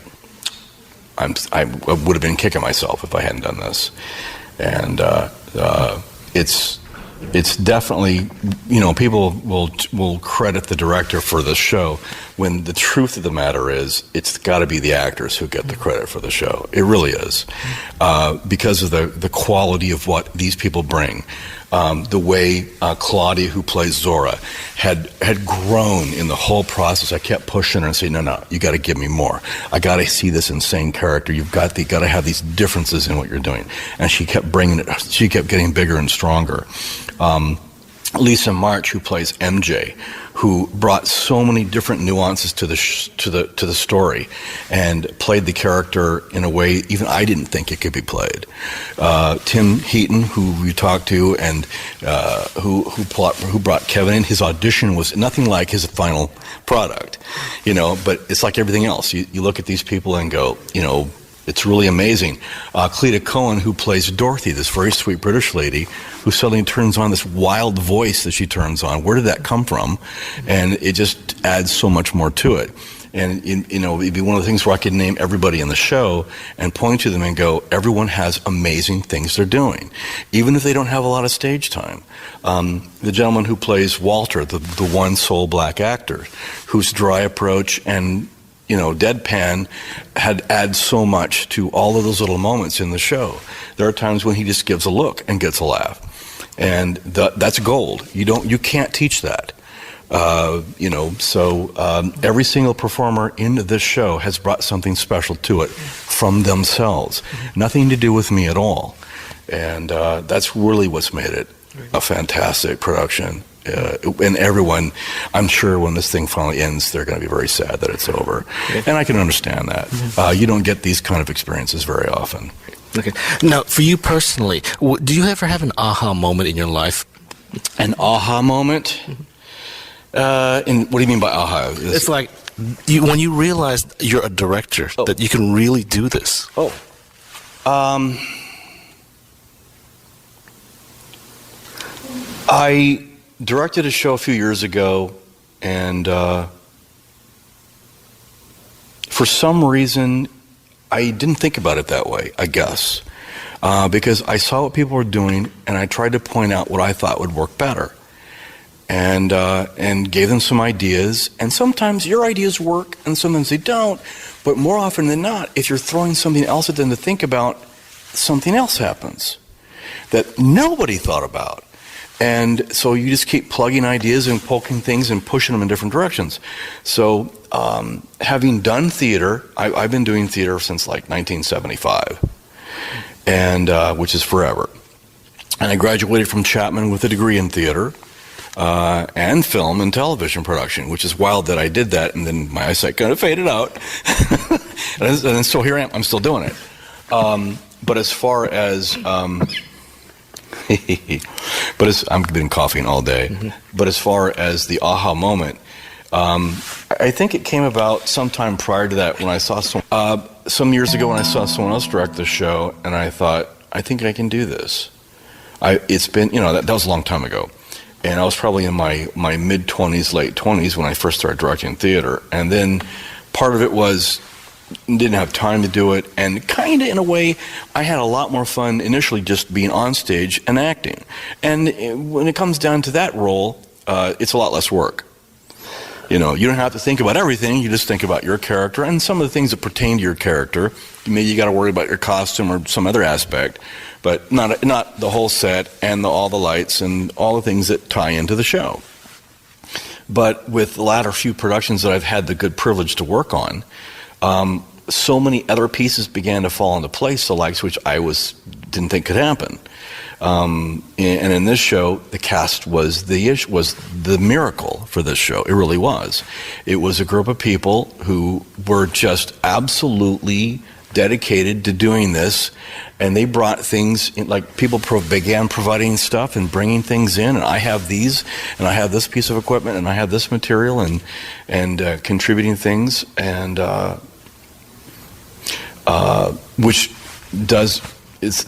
I would have been kicking myself if I hadn't done this. And it's definitely, people will credit the director for the show when the truth of the matter is it's got to be the actors who get the credit for the show. It really is. Because of the quality of what these people bring. The way Claudia, who plays Zora, had grown in the whole process. I kept pushing her and saying, no, you got to give me more. I got to see this insane character. You've got to have these differences in what you're doing. And she kept bringing it. She kept getting bigger and stronger. Lisa March, who plays MJ, who brought so many different nuances to the story, and played the character in a way even I didn't think it could be played. Tim Heaton, who we talked to, and who brought Kevin in. His audition was nothing like his final product, But it's like everything else. You look at these people and go, it's really amazing. Cleta Cohen, who plays Dorothy, this very sweet British lady, who suddenly turns on this wild voice that she turns on. Where did that come from? And it just adds so much more to it. And, it'd be one of the things where I could name everybody in the show and point to them and go, everyone has amazing things they're doing, even if they don't have a lot of stage time. The gentleman who plays Walter, the one sole black actor, whose dry approach and deadpan adds so much to all of those little moments in the show. There are times when he just gives a look and gets a laugh, and that's gold. You can't teach that. So every single performer in this show has brought something special to it from themselves. Nothing to do with me at all, and that's really what's made it a fantastic production. And everyone, I'm sure when this thing finally ends, they're going to be very sad that it's over. And I can understand that. You don't get these kind of experiences very often. Okay. Now, for you personally, do you ever have an aha moment in your life? An aha moment? What do you mean by aha? It's like when you realize you're a director, that you can really do this. I directed a show a few years ago, and for some reason, I didn't think about it that way, I guess, because I saw what people were doing, and I tried to point out what I thought would work better, and gave them some ideas. And sometimes your ideas work, and sometimes they don't. But more often than not, if you're throwing something else at them to think about, something else happens that nobody thought about. And so you just keep plugging ideas and poking things and pushing them in different directions. So having done theater, I've been doing theater since like 1975, and which is forever. And I graduated from Chapman with a degree in theater and film and television production, which is wild that I did that, and then my eyesight kind of faded out. and so here I am. I'm still doing it. But as far as... I've been coughing all day. But as far as the aha moment, I think it came about sometime prior to that when I saw some years ago when I saw someone else direct the show, and I thought, I think I can do this. It's been, that was a long time ago. And I was probably in my mid-20s, late 20s when I first started directing theater. And then part of it was didn't have time to do it, and kind of in a way I had a lot more fun initially just being on stage and acting. And when it comes down to that role, it's a lot less work. You don't have to think about everything. You just think about your character and some of the things that pertain to your character. Maybe you got to worry about your costume or some other aspect, but not the whole set and all the lights and all the things that tie into the show. But with the latter few productions that I've had the good privilege to work on, so many other pieces began to fall into place, the likes which I didn't think could happen. And in this show, the cast was the miracle for this show. It really was. It was a group of people who were just absolutely dedicated to doing this, and they brought things in, like people began providing stuff and bringing things in, and I have these, and I have this piece of equipment, and I have this material, and contributing things, and which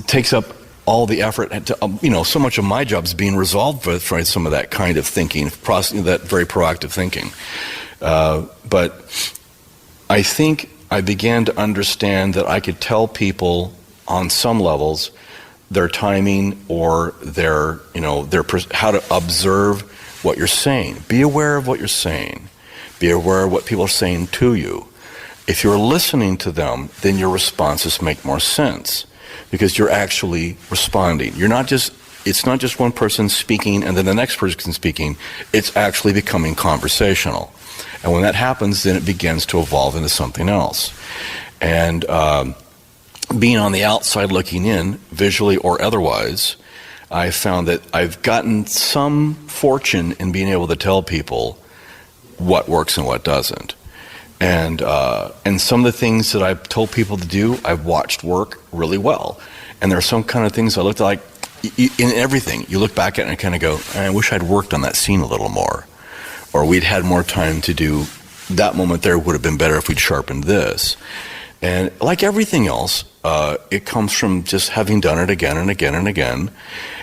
takes up all the effort. To, so much of my job is being resolved for some of that kind of thinking, that very proactive thinking. But I think I began to understand that I could tell people on some levels their timing or their how to observe what you're saying. Be aware of what you're saying. Be aware of what people are saying to you. If you're listening to them, then your responses make more sense because you're actually responding. It's not just one person speaking and then the next person speaking. It's actually becoming conversational. And when that happens, then it begins to evolve into something else. And being on the outside looking in, visually or otherwise, I found that I've gotten some fortune in being able to tell people what works and what doesn't. And some of the things that I've told people to do, I've watched work really well. And there are some kind of things I looked at, like in everything. You look back at it and kind of go, I wish I'd worked on that scene a little more. Or we'd had more time to do that moment there would have been better if we'd sharpened this. And like everything else, it comes from just having done it again and again and again.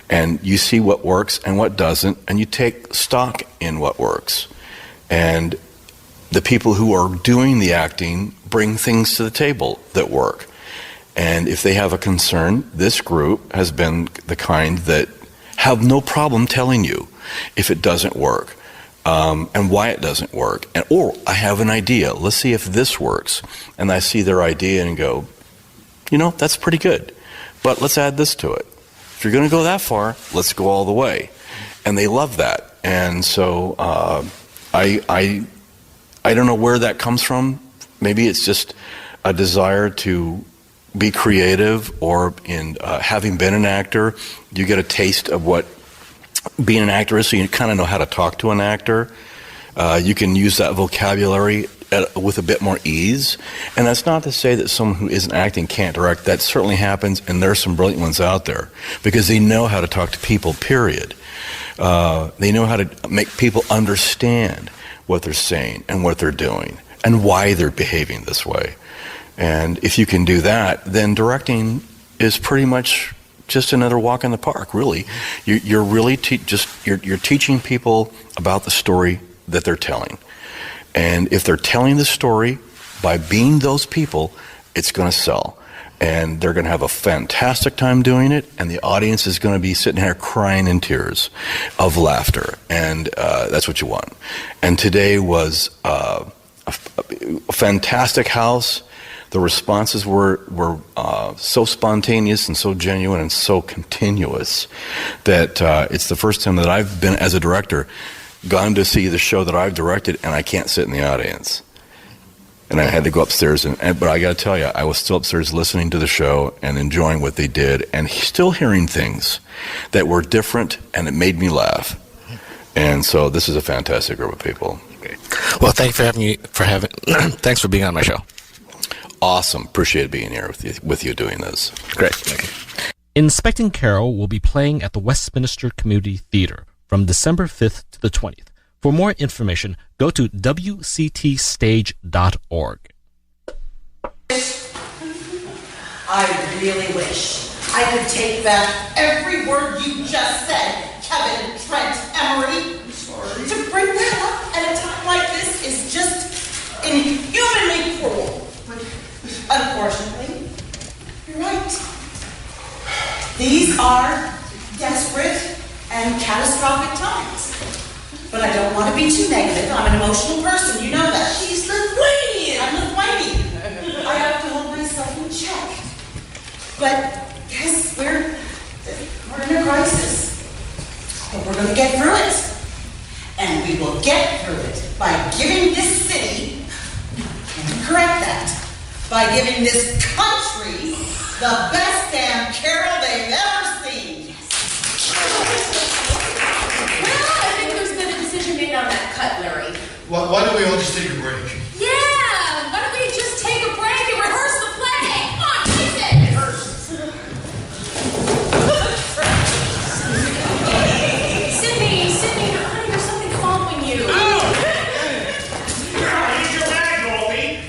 And you see what works and what doesn't, and you take stock in what works. And the people who are doing the acting bring things to the table that work. And if they have a concern, this group has been the kind that have no problem telling you if it doesn't work. And why it doesn't work. Or I have an idea. Let's see if this works. And I see their idea and go, that's pretty good. But let's add this to it. If you're going to go that far, let's go all the way. And they love that. And so I don't know where that comes from. Maybe it's just a desire to be creative, or in having been an actor, you get a taste of what being an actor is, so you kind of know how to talk to an actor. You can use that vocabulary with a bit more ease. And that's not to say that someone who isn't acting can't direct. That certainly happens, and there's some brilliant ones out there because they know how to talk to people, period. They know how to make people understand what they're saying and what they're doing and why they're behaving this way. And if you can do that, then directing is pretty much just another walk in the park, really. You're really you're teaching people about the story that they're telling. And if they're telling the story by being those people, it's going to sell. And they're going to have a fantastic time doing it, and the audience is going to be sitting here crying in tears of laughter. And that's what you want. And today was a fantastic house. The responses were so spontaneous and so genuine and so continuous that it's the first time that I've been, as a director, gone to see the show that I've directed, and I can't sit in the audience. And I had to go upstairs, but I got to tell you, I was still upstairs listening to the show and enjoying what they did, and still hearing things that were different, and it made me laugh. And so this is a fantastic group of people. Okay. Well, thank you for having thanks for being on my show. Awesome. Appreciate being here with you doing this. Great. Thank you. Inspecting Carol will be playing at the Westminster Community Theater from December 5th to the 20th. For more information, go to wctstage.org. I really wish I could take back every word you just said, Kevin, Trent, Emery. To bring that up at a time like this is just inhumanly cruel. Unfortunately, you're right. These are desperate and catastrophic times. But I don't want to be too negative. I'm an emotional person. You know that. She's Lithuanian. I'm Lithuanian. I have to hold myself in check. But yes, we're in a crisis. But we're going to get through it. And we will get through it by giving this city, and correct that, by giving this country the best damn Carol they've ever seen. Well, I think there's been a decision made on that cut, Larry. Why don't we all just take a break? Yeah! Why don't we just take a break and rehearse the play? Come on, face it! Sydney, honey, there's something following you. Oh! Here's your bag, Dorothy.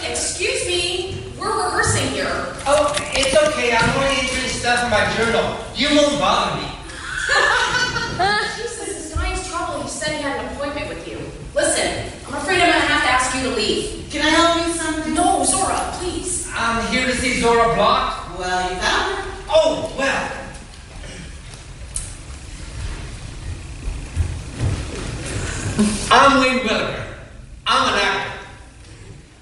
Excuse me. We're rehearsing here. Oh, it's okay. I'm only entering stuff in my journal. You won't bother me. Jesus, this guy's trouble. He said he had an appointment with you. Listen, I'm afraid I'm gonna have to ask you to leave. Can I help you with something? No, Zora, please. I'm here to see Zora Block. Well, you found her. Oh, well. I'm Wayne Williger. I'm an actor.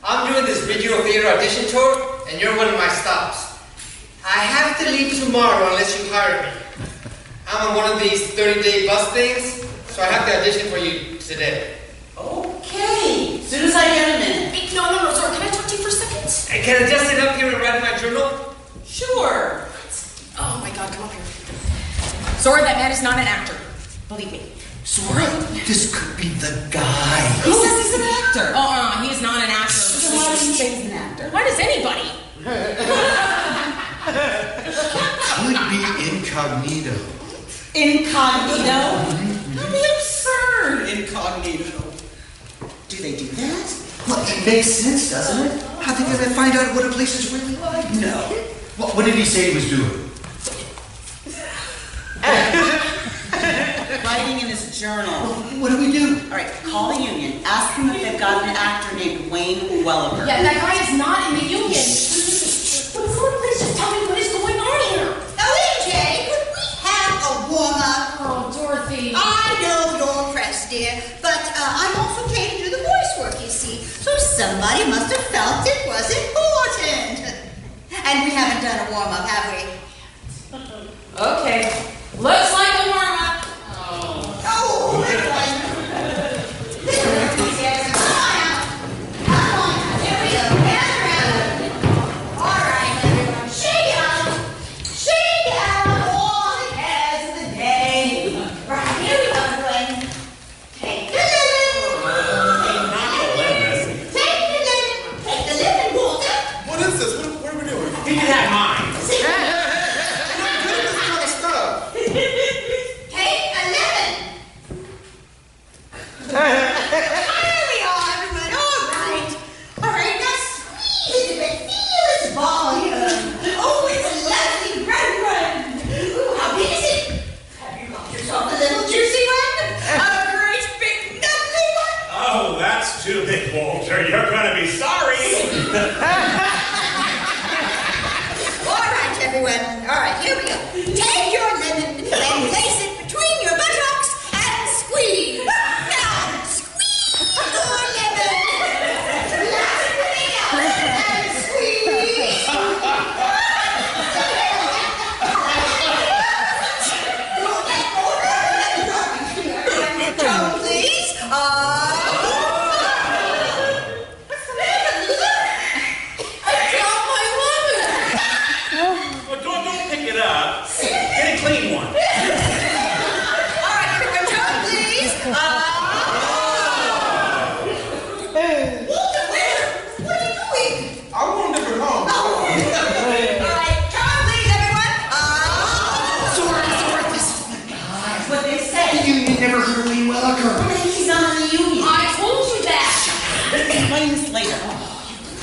I'm doing this regional theater audition tour, and you're one of my stops. I have to leave tomorrow unless you hire me. I'm on one of these 30-day bus things, so I have to audition for you today. Okay. As soon as I get a minute. Hey, no, Zora, can I talk to you for a second? And can I just sit up here and write in my journal? Sure. Oh my God, come up here. Zora, that man is not an actor. Believe me. Zora, this could be the guy. He says he's an actor. He is not an actor. So why does he say he's an actor? Why does anybody? Could be incognito. Incognito? That'd be absurd. Incognito. Do they do that? Well, it makes sense, doesn't it? How they gonna find out what a place is really like? No. What did he say he was doing? Writing in his journal. What do we do? All right, call the union. Ask them if they've got an actor named Wayne Welliver. Yeah, that guy is not in the union. Zora, please just tell me what is going on here. OJ, could we have a warm-up? Oh, Dorothy. I know you're pressed, dear, but I'm also trained to do the voice work, you see. So somebody must have felt it was important. And we haven't done a warm-up, have we? Okay. Looks like a warm-up. Oh, this one. This one. Come on. Here we go. Gather around. All right, everyone. Shake out. Shake out all the cares of the day. Right, here we go, everyone. Take the lemon. Take the lemon. Take the lemon, Walter. What is this? What are we doing? You can have mine. See? I'm good at this kind of stuff. Take a lemon. There we are, everyone. All right. All right, now squeeze it a bit. Feel its volume. Oh, it's a lovely red one. Ooh, how big is it? Have you got yourself a little juicy one? A great big nubbly one? Oh, that's too big, Walter. You're gonna be sorry. All right, everyone. All right, here we go. Take your lemon and place it between your buttocks and squeeze. Now, squeeze your lemon. Last thing out and squeeze. Don't get more lemon. Tone, please. I dropped my lemon. Well, don't pick it up. Get a clean one. All right, everyone, tone, please. Walter, what are you doing? I want a different home. All right, tone, please, everyone. Zora, this is the guy. That's what they say. The union never heard of Wayne Welliger. He's not in the union. I told you that. Explain this later.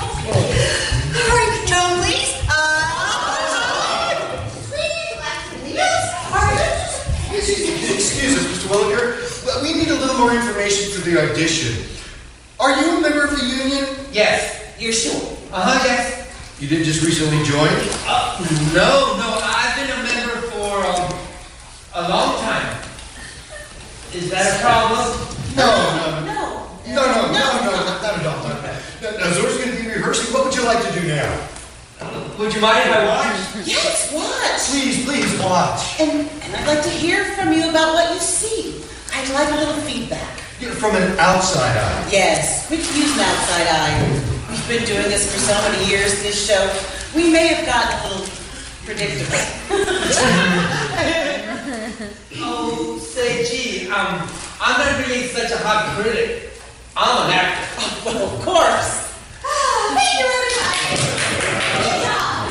All right, tone, please. Please, yes. All right. Excuse us, Mr. Welliger, but we need a little more information for the audition. Are you a member of the union? Yes. You're sure? Yes. You didn't just recently join? No. I've been a member for a long time. Is that a problem? No, not at all. Now, Zora's going to be rehearsing. What would you like to do now? Would you mind if I watch? Yes, watch. Please watch. And I'd like to hear from you about what you see. I'd like a little feedback. From an outside eye. Yes, we could use an outside eye. We've been doing this for so many years, this show. We may have gotten a little predictable. Oh, say, gee, I'm not really such a hot critic. I'm an actor. Well, of course. Thank you, everybody.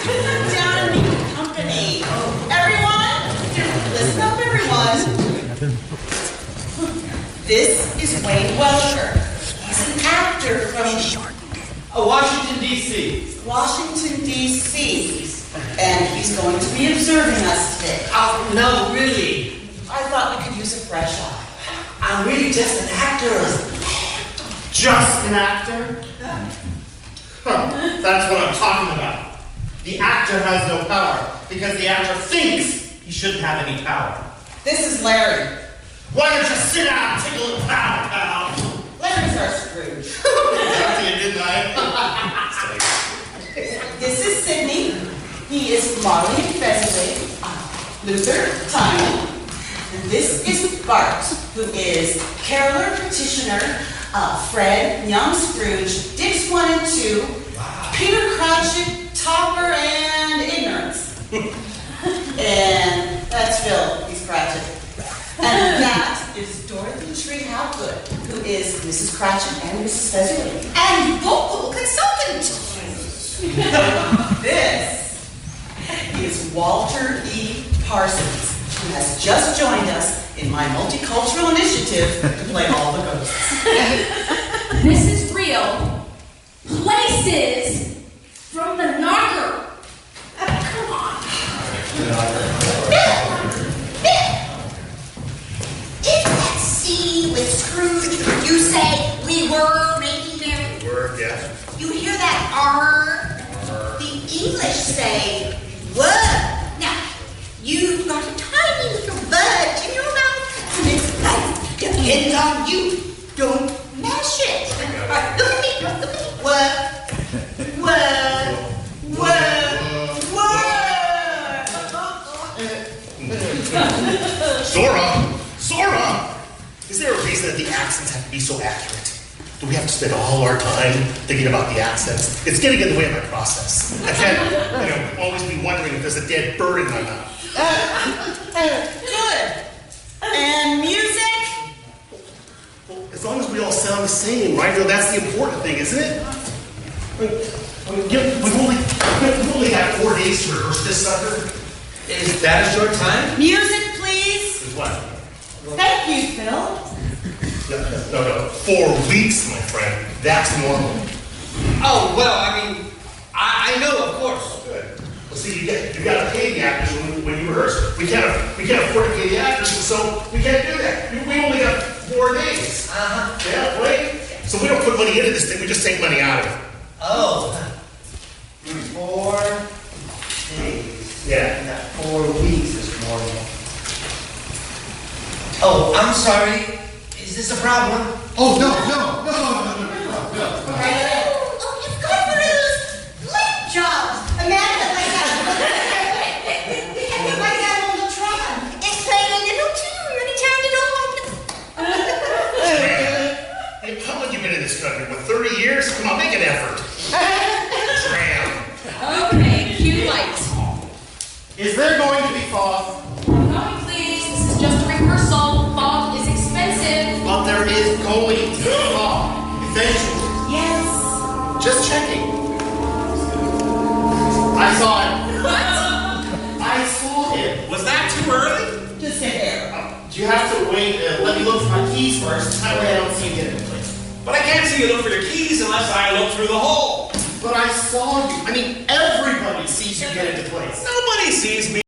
Sit down and meet the company. Everyone, listen up, everyone. This is Wayne Welcher. He's an actor from Washington, D.C. Washington, D.C. And he's going to be observing us today. Oh, no, really. I thought we could use a fresh eye. I'm really just an actor. Just an actor? Huh, that's what I'm talking about. The actor has no power because the actor thinks he shouldn't have any power. This is Larry. Why don't you sit down and take a little power, pal? Larry's our Scrooge. That's you, didn't I? This is Sydney. He is Marley and Fezziwig, Luther, Tiny. And this is Bart, who is caroler, petitioner, Fred, young Scrooge, Dix 1 and 2, Peter Cratchit, Topper, and Ignorance. And that's Phil, he's Cratchit. And that is Dorothy Tree Hapgood, who is Mrs. Cratchit and Mrs. Fezziwig. And vocal consultant. This is Walter E. Parsons, who has just joined us in my multicultural initiative to play all the ghosts. This is real. Places from the knocker. Come on. Is that scene with Scrooge? You say we were making merry. Word, yeah. You hear that R? The English say word. Now, you've got a tiny little bird in your mouth, and its life depends on you. Don't mash it. Look at me. Word. Word. Word. Word. Zora! Is there a reason that the accents have to be so accurate? Do we have to spend all our time thinking about the accents? It's getting in the way of my process. I can't, always be wondering if there's a dead bird in my mouth. Good. And music? Well, as long as we all sound the same, right? That's the important thing, isn't it? We've only got 4 days to rehearse this sucker. Is that a short time? Music, please. What? Thank you, Phil. No. 4 weeks, my friend. That's normal. Oh, well, I know, of course. Good. Well, see, you got to pay the actors when you rehearse. We can't afford to pay the actors, so we can't do that. We only got 4 days. Yeah, right? So we don't put money into this thing, we just take money out of it. Oh. 4 days. Yeah. Not 4 weeks is normal. Oh, I'm sorry. Is this a problem? Oh, no. Oh, you've got one of those late jobs. Imagine like that on the tron. It's playing a little tune when he turned it on. Hey, how long have you been in this country? What, 30 years? Come on, make an effort. Tram. Okay, cue light. Is there going to be fog? Coming, please. This is just a rehearsal. Fog is expensive. But there is going to be fog. Eventually. Yes. Just checking. I saw it. What? I saw it. Was that too early? Just sit there. Do you have to wait? Let me look for my keys first. That way I don't see you get in place. But I can't see you look for your keys unless I look through the hole. But I saw you. Everybody sees you get into place. Nobody sees me.